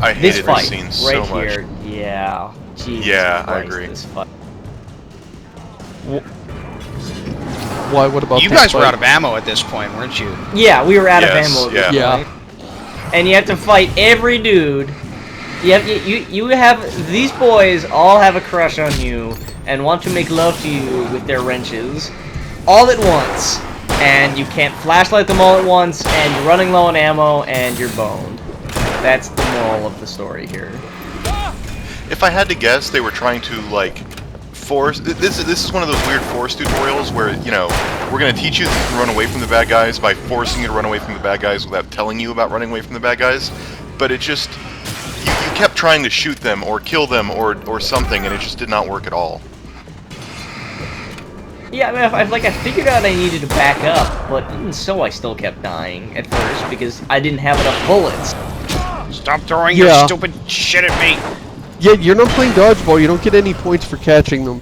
I This hated fight this scene right so much. here, yeah. Jesus Yeah, I Christ, agree. This fight. Why? What about You this guys were fight? out of ammo at this point, weren't you? Yeah, we were out of Yes, ammo at this yeah. point. And you have to fight every dude. You have these boys all have a crush on you and want to make love to you with their wrenches, all at once. And you can't flashlight them all at once, and you're running low on ammo, and you're boned. That's the moral of the story here. If I had to guess, they were trying to like force. This is one of those weird force tutorials where, you know, we're gonna teach you that you can run away from the bad guys by forcing you to run away from the bad guys without telling you about running away from the bad guys. But it just you kept trying to shoot them or kill them or something, and it just did not work at all. Yeah, I mean, I figured out I needed to back up, but even so, I still kept dying at first because I didn't have enough bullets. Stop throwing your Yeah. stupid shit at me! Yeah, you're not playing dodgeball. You don't get any points for catching them.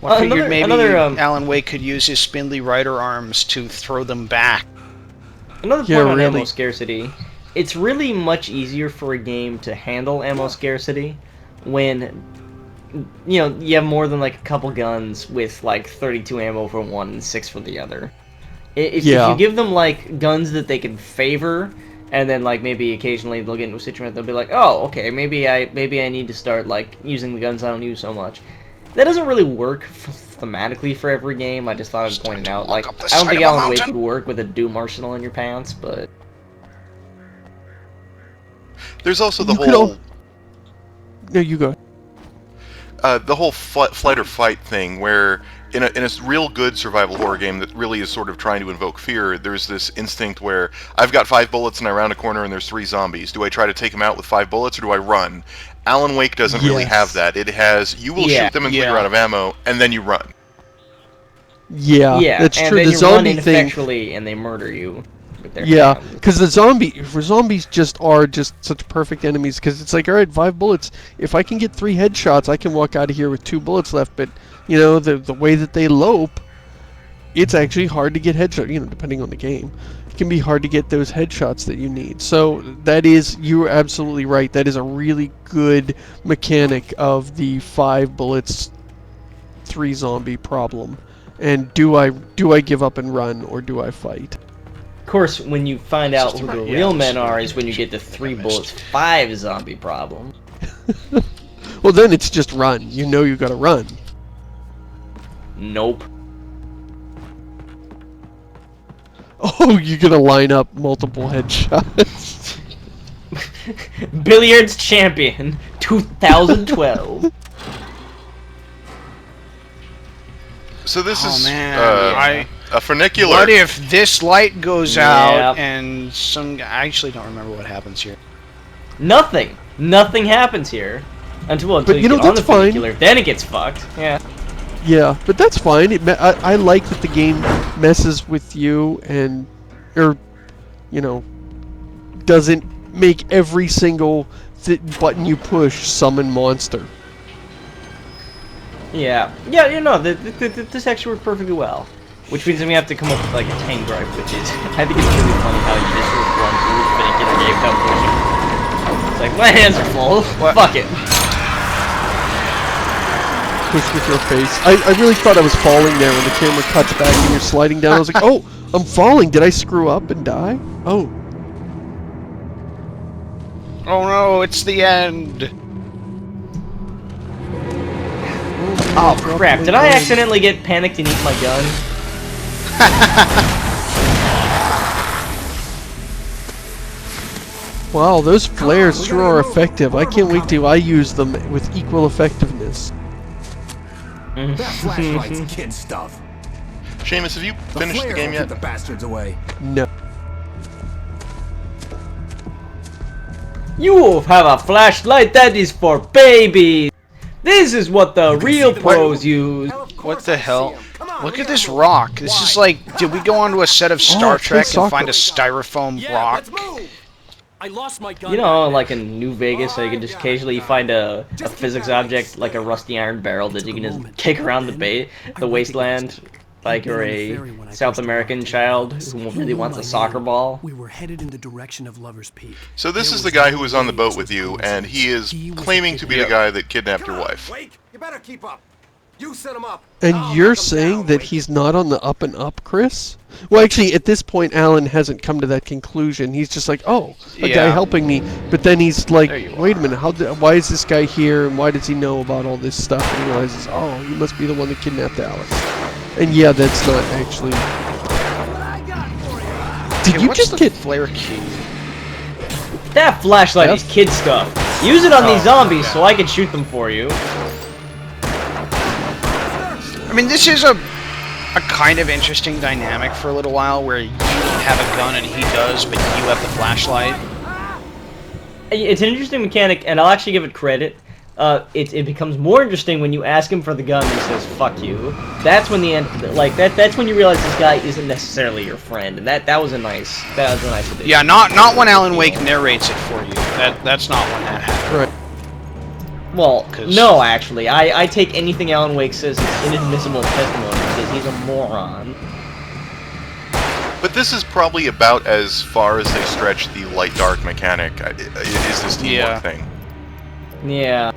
Well, I figured maybe another, Alan Wake could use his spindly rider arms to throw them back. Another point Yeah, on ammo really. scarcity. It's really much easier for a game to handle ammo scarcity when, you know, you have more than like a couple guns with like 32 ammo for one and 6 for the other. If you give them like guns that they can favor, and then like maybe occasionally they'll get into a situation they'll be like, oh, okay, maybe I need to start like using the guns I don't use so much. That doesn't really work thematically for every game. I just thought I'd point it out. Like, I don't think Alan Wake would work with a Doom arsenal in your pants, but There's also the You could whole No, you go. the whole flight or fight thing, where in a real good survival horror game that really is sort of trying to invoke fear, there's this instinct where I've got 5 bullets and I round a corner and there's 3 zombies. Do I try to take them out with 5 bullets or do I run? Alan Wake doesn't really have that. It has, you will shoot them until you're out of ammo, and then you run. Yeah, that's and true. then The you zombie run thing. ineffectually and they murder you with their Yeah, hands. because zombies just are just such perfect enemies. Because it's like, all right, 5 bullets. If I can get 3 headshots, I can walk out of here with 2 bullets left. But you know, the way that they lope, it's actually hard to get headshots. You know, depending on the game, it can be hard to get those headshots that you need. So that is, you're absolutely right. That is a really good mechanic of the 5 bullets, 3 zombie problem. And do I give up and run, or do I fight? Of course, when you find out who the real men are is when you get the 3 bullets, 5 zombie problem. Well, then it's just run. You know you gotta run. Nope. Oh, you're gonna line up multiple headshots. Billiards champion 2012. So this Oh, is man, a funicular. What if this light goes Yep. out and some... I actually don't remember what happens here. Nothing. Nothing happens here. Until But, you you know, get on the that's fine. funicular. Then it gets fucked. Yeah. Yeah, but that's fine. I like that the game messes with you and, or, you know, doesn't make every single button you push summon monster. Yeah. Yeah, you know, this actually worked perfectly well. Which means that we have to come up with, like, a tank gripe, which is... I think it's really funny how you just sort of run through the funicular game without pushing. It's like, my hands are full. Fuck it. Push with your face. I really thought I was falling there when the camera cuts back and you're sliding down. I was like, oh, I'm falling. Did I screw up and die? Oh. Oh no, it's the end! Oh, crap. Did I accidentally get panicked and eat my gun? Wow, those flares sure are effective. I can't wait till I use them with equal effectiveness. That flashlight's kid stuff. Seamus, have you finished the game yet? Keep the bastards away. No. You have a flashlight that is for babies! This is what the real pros use! What the hell? Look at this rock. This is like, did we go onto a set of Star Trek and find a styrofoam rock? I lost my gun. You know, like in New Vegas, so you can just occasionally find a physics object, like a rusty iron barrel that you can just kick around the wasteland. Like you're a South American child who really wants a soccer ball. We were headed in the direction of Lover's Peak. So this is the guy who was on the boat with you, and he is claiming to be the guy that kidnapped your wife. Wait, you better keep up. You set him up. And you're saying that he's not on the up and up, Chris? Well, actually, at this point, Alan hasn't come to that conclusion. He's just like, oh, a guy helping me. But then he's like, wait a minute, why is this guy here, and why does he know about all this stuff? And he realizes, oh, he must be the one that kidnapped Alex. And yeah, that's not actually... Did you just get... flare key? That flashlight is kid stuff. Use it on these zombies so I can shoot them for you. I mean, this is a kind of interesting dynamic for a little while, where you have a gun and he does, but you have the flashlight. It's an interesting mechanic, and I'll actually give it credit. It becomes more interesting when you ask him for the gun and he says "fuck you." That's when that's when you realize this guy isn't necessarily your friend, and that was a nice addition. Yeah, not when Alan Wake narrates it for you. That's not when that happens. Right. Well, no, actually, I take anything Alan Wake says as inadmissible testimony because he's a moron. But this is probably about as far as they stretch the light-dark mechanic. Is this teamwork thing? Yeah.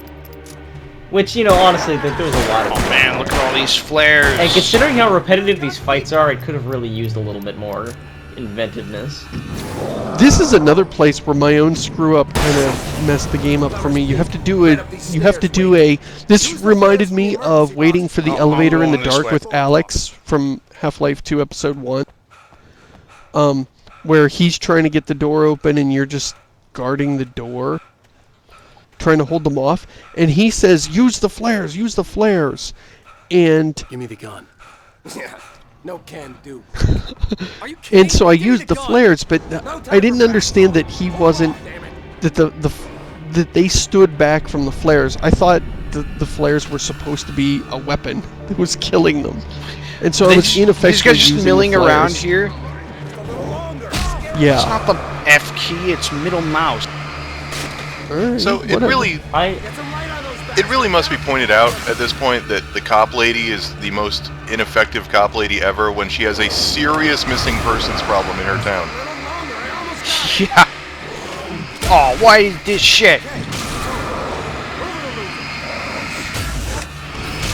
Which, you know, honestly, there was a lot of... Oh man, look at all these flares! And considering how repetitive these fights are, it could have really used a little bit more inventiveness. This is another place where my own screw-up kind of messed the game up for me. You have to do a... This reminded me of waiting for the elevator in the dark with Alex from Half-Life 2 Episode 1. Where he's trying to get the door open and you're just guarding the door, trying to hold them off, and he says, use the flares, and... Give me the gun. Yeah, no can do. Are you kidding? And so I used the flares, but I didn't understand that he wasn't... That they stood back from the flares. I thought the flares were supposed to be a weapon that was killing them. And so I was ineffectually these guys just milling around here? Yeah. It's not the F key, it's middle mouse. Right, so it really must be pointed out at this point that the cop lady is the most ineffective cop lady ever when she has a serious missing persons problem in her town. Yeah. Oh, why this shit?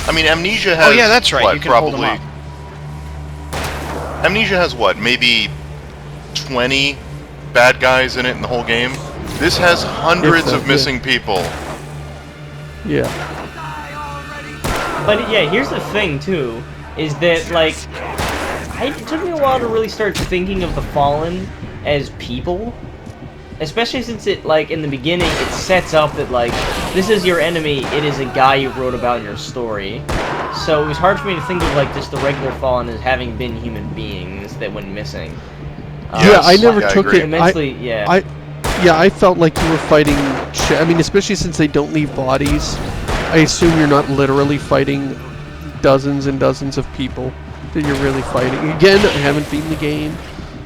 I mean, Amnesia has... Oh yeah, that's right. What, you can probably... hold them up. Amnesia has what? Maybe 20 bad guys in it in the whole game? This has hundreds of missing people. Yeah. But yeah, here's the thing too, is that like, it took me a while to really start thinking of the Fallen as people. Especially since it, like, in the beginning, it sets up that, like, this is your enemy, it is a guy you wrote about in your story. So it was hard for me to think of, like, just the regular Fallen as having been human beings that went missing. Yeah, I never took it. Immensely, I felt like you were fighting. I mean, especially since they don't leave bodies. I assume you're not literally fighting dozens and dozens of people. That you're really fighting. Again, I haven't beaten the game.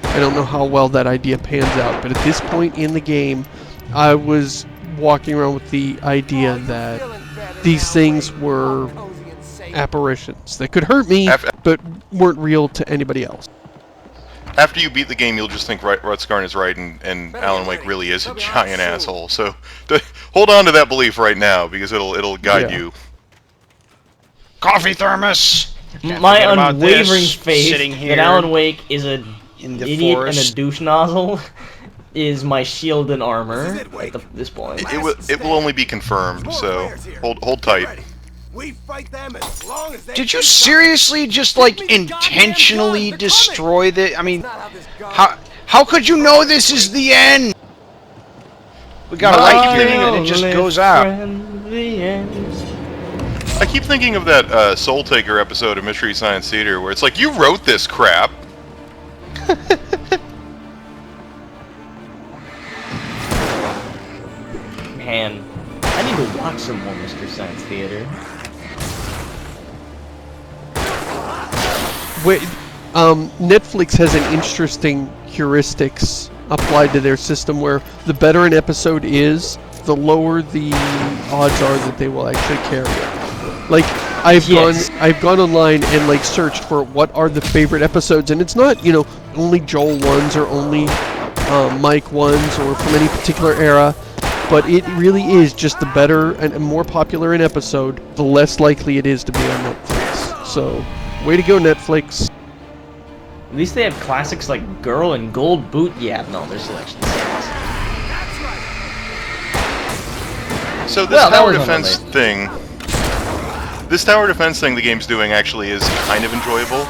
I don't know how well that idea pans out. But at this point in the game, I was walking around with the idea that these things were apparitions that could hurt me, but weren't real to anybody else. After you beat the game, you'll just think Rutskarn is right, and Alan Wake really is a giant asshole. So hold on to that belief right now, because it'll guide you. Coffee thermos. My unwavering faith that Alan Wake is an idiot and a douche nozzle is my shield and armor at this point. It will only be confirmed. So hold tight. We fight them as long as they Did you seriously just like intentionally destroy the? I mean, how could you know this is the end? We got a light here and it just goes out. I keep thinking of that Soul Taker episode of Mystery Science Theater where it's like, you wrote this crap. Man, I need to watch some more Mystery Science Theater. Wait, Netflix has an interesting heuristics applied to their system where the better an episode is, the lower the odds are that they will actually carry it. Like, Yes. I've gone online and like searched for what are the favorite episodes, and it's not, you know, only Joel ones or only Mike ones or from any particular era, but it really is just the better and more popular an episode, the less likely it is to be on Netflix. So, way to go, Netflix. At least they have classics like Girl and Gold Boot. Yeah, no, their selection sucks. So this Well, that tower was defense thing, the game's doing actually is kind of enjoyable,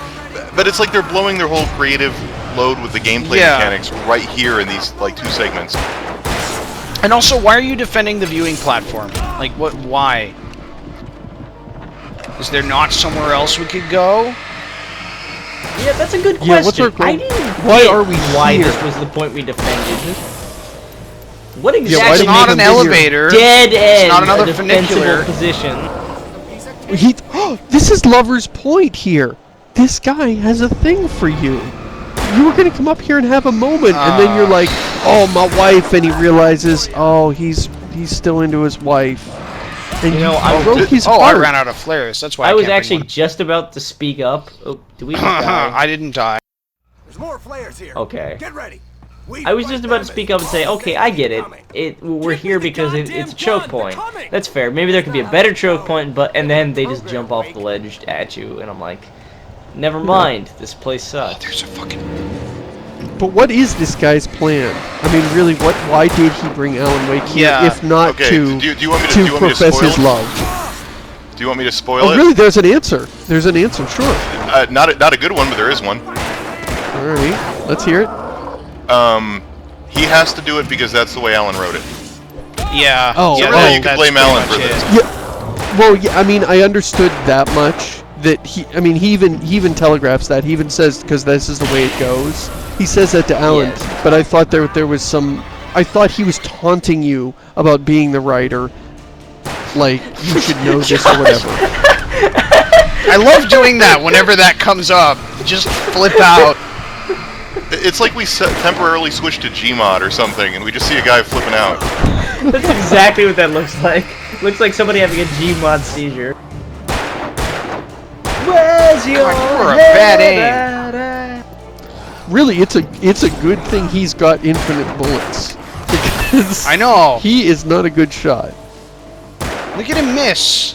but it's like they're blowing their whole creative load with the gameplay mechanics right here in these like 2 segments. And also, why are you defending the viewing platform? Like, what? Why? Is there not somewhere else we could go? Yeah, that's a good question. Yeah, what's our goal? I didn't Why get are we why here? this was the point we defended. What why exactly It's did not they an make them elevator. dead end It's not another a defensible funicular. position? This is Lover's Point here. This guy has a thing for you. You were gonna come up here and have a moment, and then you're like, "Oh, my wife," and he realizes, "Oh, he's still into his wife." And You know, I broke his Oh, I heart. ran out of flares. That's why I was can't bring actually one. just about to speak up. Oh, did we just die? I didn't die. There's more flares here. Okay. Get ready. I was just about to speak up and say, okay, I get it. We're here because it's a choke point. That's fair. Maybe there could be a better choke point, and then they just jump off the ledge at you, and I'm like, never mind. This place sucks. There's a fucking... But what is this guy's plan? I mean, really, why did he bring Alan Wake here, Yeah. if not Okay, to do you want me to- do you want me to profess spoil his it? love? Do you want me to spoil Oh, it? really? There's an answer. There's an answer. Sure. Not a good one, but there is one. All right. Let's hear it. He has to do it because that's the way Alan wrote it. Yeah. Oh, yeah, so really, you could that's blame pretty Alan much for it. this. Yeah. Well, yeah. I mean, I understood that much. That he even telegraphs that. He even says, because this is the way it goes. He says that to Alan. Yes. But I thought there was some. I thought he was taunting you about being the writer. Like you should know this or whatever. I love doing that whenever that comes up. Just flip out. It's like we temporarily switched to Gmod or something, and we just see a guy flipping out. That's exactly what that looks like. Looks like somebody having a Gmod seizure. Where's your God, you were a bad head aim. Really, it's a good thing he's got infinite bullets. Because I know. he is not a good shot. Look at him miss.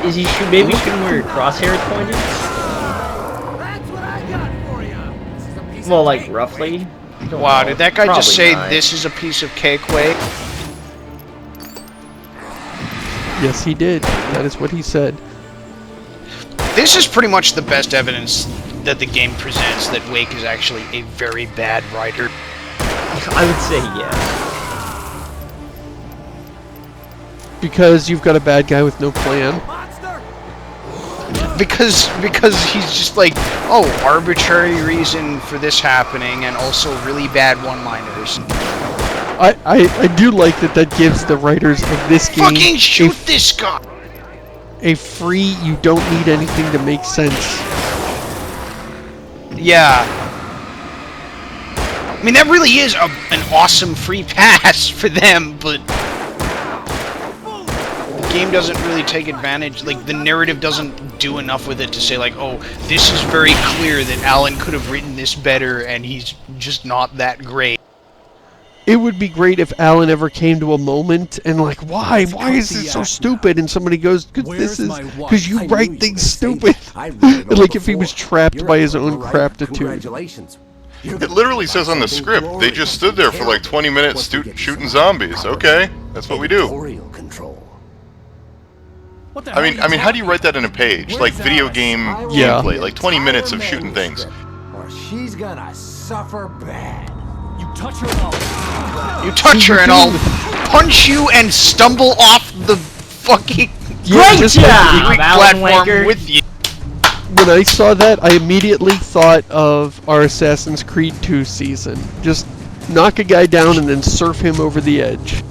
Is he maybe shooting where your crosshair is pointed? That's what I got for you. This is a piece Well, of like cake. roughly. Don't Wow, know. did that guy just Probably say not. this is a piece of cake, Wake? Yes, he did. That is what he said. This is pretty much the best evidence that the game presents that Wake is actually a very bad writer. I would say yes. Because you've got a bad guy with no plan. Monster. Because he's just like, oh, arbitrary reason for this happening, and also really bad one-liners. I do like that gives the writers of this game Fucking shoot this guy! a free, you don't need anything to make sense. Yeah. I mean, that really is an awesome free pass for them, but the game doesn't really take advantage. Like, the narrative doesn't do enough with it to say, like, oh, this is very clear that Alan could have written this better, and he's just not that great. It would be great if Alan ever came to a moment and like, why is this so stupid? And somebody goes, because you write things stupid. Like if he was trapped by his own craptitude. Congratulations. It literally says on the script, they just stood there for like 20 minutes shooting zombies. Okay, that's what we do. I mean, how do you write that in a page? Like video game Yeah. gameplay, like 20 minutes of shooting things. Or she's gonna suffer bad. You touch her up. You touch her and I'll punch you and stumble off the fucking Yeah, Great just job, like Alan platform Wanker. with you. when I saw that, I immediately thought of our Assassin's Creed 2 season. Just knock a guy down and then surf him over the edge.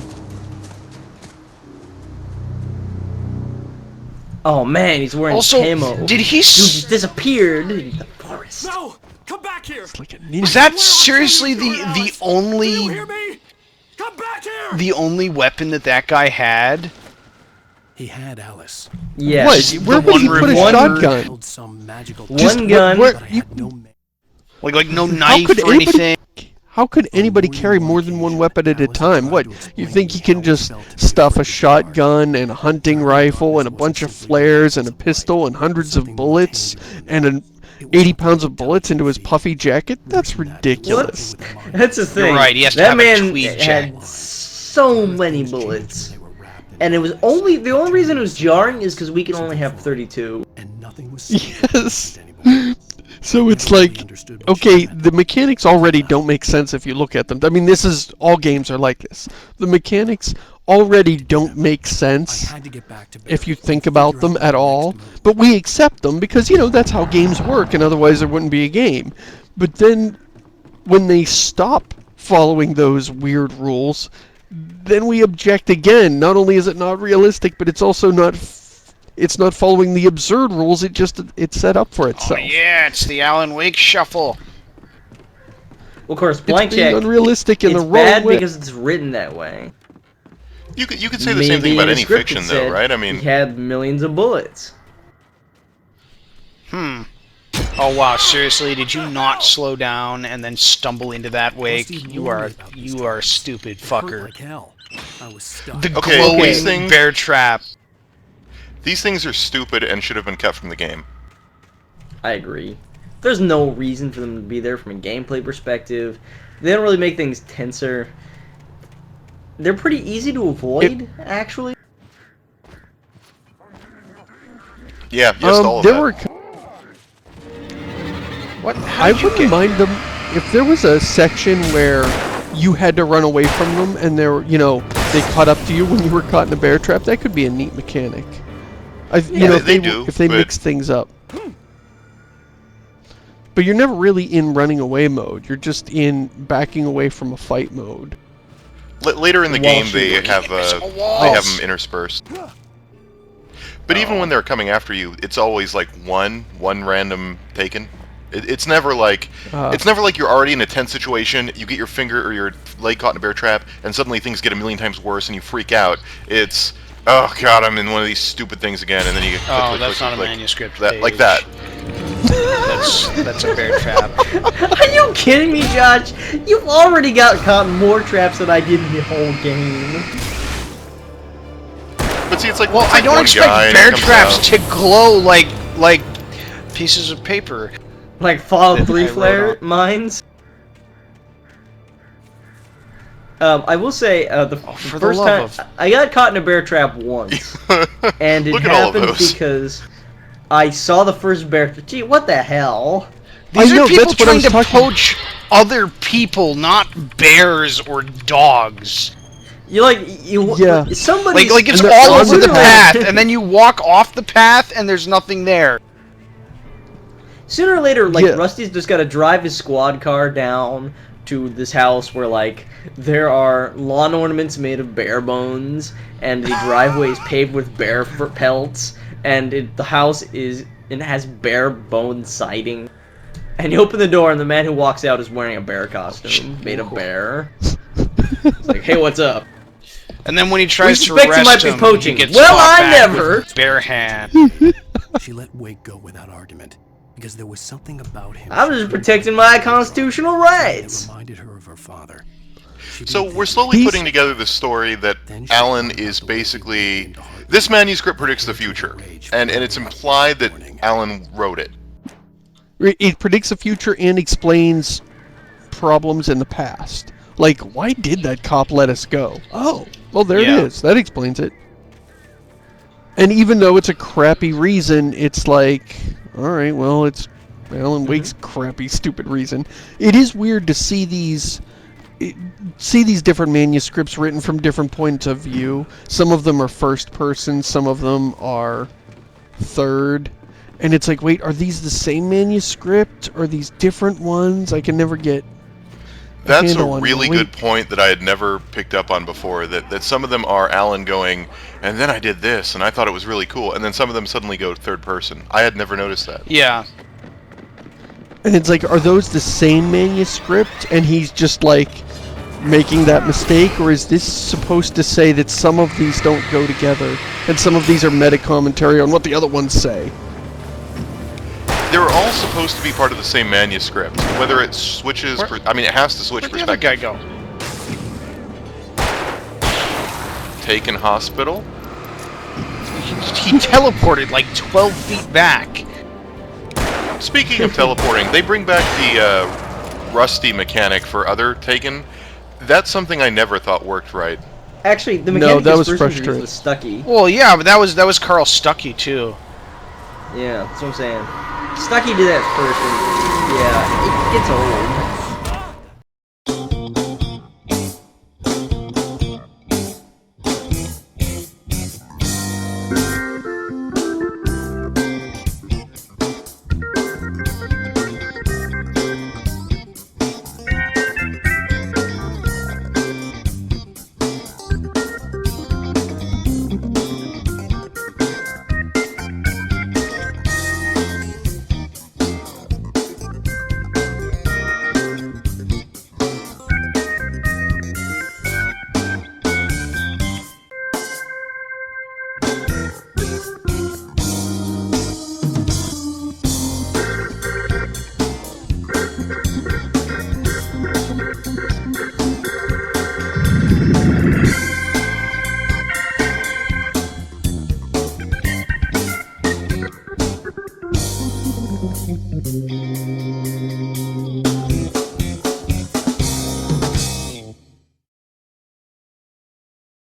Oh man, he's wearing Also, camo. did he Dude just disappeared in the forest. No! Come back here! It's like a is that seriously the You only hear me? Come back here! the only weapon that guy had? He had Alice. Yes. What? Where The would he one put a revolver. shotgun? Held some magical One gun. Where, but I you, had no ma- Like no knife could or anybody- anything? how could anybody carry more than one weapon at a time? What? You think he can just stuff a shotgun and a hunting rifle and a bunch of flares and a pistol and hundreds of bullets and 80 pounds of bullets into his puffy jacket? That's ridiculous. That's the thing. You're right, he has to that have a man tweed had jacket. so many bullets. And it was only the only reason it was jarring is because we can only have 32. and nothing was Yes. So it's like, okay, the mechanics already don't make sense if you look at them. I mean, this is, all games are like this. The mechanics already don't make sense had to get back to if you think about them at all. But we accept them because, you know, that's how games work, and otherwise there wouldn't be a game. But then, when they stop following those weird rules, then we object again. Not only is it not realistic, but it's also not... It's not following the absurd rules. It's set up for Oh itself. yeah, it's the Alan Wake shuffle. Well, of course, It's blank being check. unrealistic in It's the wrong bad way. because it's written that way. You could say the same Maybe thing about in the any script it fiction, though, said right? I mean, he had millions of bullets. Oh wow, seriously, did you not slow down and then stumble into that wake? You are a stupid fucker. Like hell. I was stuck. The Okay, glowing these things- bear trap. these things are stupid and should have been kept from the game. I agree. There's no reason for them to be there from a gameplay perspective. They don't really make things tenser. They're pretty easy to avoid, actually. Yeah, yes, to all of there that. were. What? I wouldn't mind them if there was a section where you had to run away from them, and they caught up to you when you were caught in a bear trap. That could be a neat mechanic. If they do, if they but- mix things up. But you're never really in running away mode. You're just in backing away from a fight mode. Later in the Wall game, they shooting. have Invisible they walls. have them interspersed. But even when they're coming after you, it's always like one random taken. It's never like you're already in a tense situation. You get your finger or your leg caught in a bear trap, and suddenly things get a million times worse, and you freak out. It's oh god, I'm in one of these stupid things again, and then you get Oh, that's not a manuscript like page. that. That's a bear trap. Are you kidding me, Josh? You've already got caught in more traps than I did in the whole game. But see, it's like Well, it's I like don't one expect guy and bear he comes traps out. to glow like pieces of paper. Like Fallout That 3 I wrote flare on. mines. I will say, the for the first love time I got caught in a bear trap once, and it Look at all of happened those. because I saw the first bear. Gee, what the hell? These I are know, people that's what I trying was to talking- poach other people, not bears or dogs. Yeah. Somebody Like it's And they're all on over the the path. path, and then you walk off the path, and there's nothing there. sooner or later, like Yeah. Rusty's just got to drive his squad car down to this house where like there are lawn ornaments made of bear bones, and the driveway is paved with bear pelts, and the house has bear bone siding. And you open the door, and the man who walks out is wearing a bear costume made of bear. It's like, hey, what's up? And then when he tries to suspect he arrest might be him, poaching. he gets Well, fought I back never. with bare hand. She let Wake go without argument because there was something about him. I'm just protecting my constitutional that rights. reminded her of her father. She So didn't we're think slowly These- putting together the story that Alan is basically this manuscript predicts the future, and it's implied that Alan wrote it. It predicts the future and explains problems in the past. Like, why did that cop let us go? Oh, well, there Yeah. it is. That explains it. And even though it's a crappy reason, it's like, all right, well, it's Alan Wake's crappy, stupid reason. It is weird to see these different manuscripts written from different points of view. Some of them are first person, some of them are third. And it's like, wait, are these the same manuscript? Or are these different ones? I can never get That's a handle on really wait. good point that I had never picked up on before, that some of them are Alan going, and then I did this, and I thought it was really cool, and then some of them suddenly go third person. I had never noticed that. Yeah. And it's like, are those the same manuscript? And he's just like making that mistake, or is this supposed to say that some of these don't go together, and some of these are meta commentary on what the other ones say? They're all supposed to be part of the same manuscript. Whether it switches, I mean, it has to switch Where'd the other perspective. guy go? Taken Hospital. He teleported like 12 feet back. Speaking of teleporting, they bring back the Rusty mechanic for other Taken. That's something I never thought worked right. Actually, the No, mechanic that is was first frustrating. introduced was Stucky. Well, yeah, but that was Carl Stuckey too. Yeah, that's what I'm saying. Stucky did that first, and yeah, it gets old.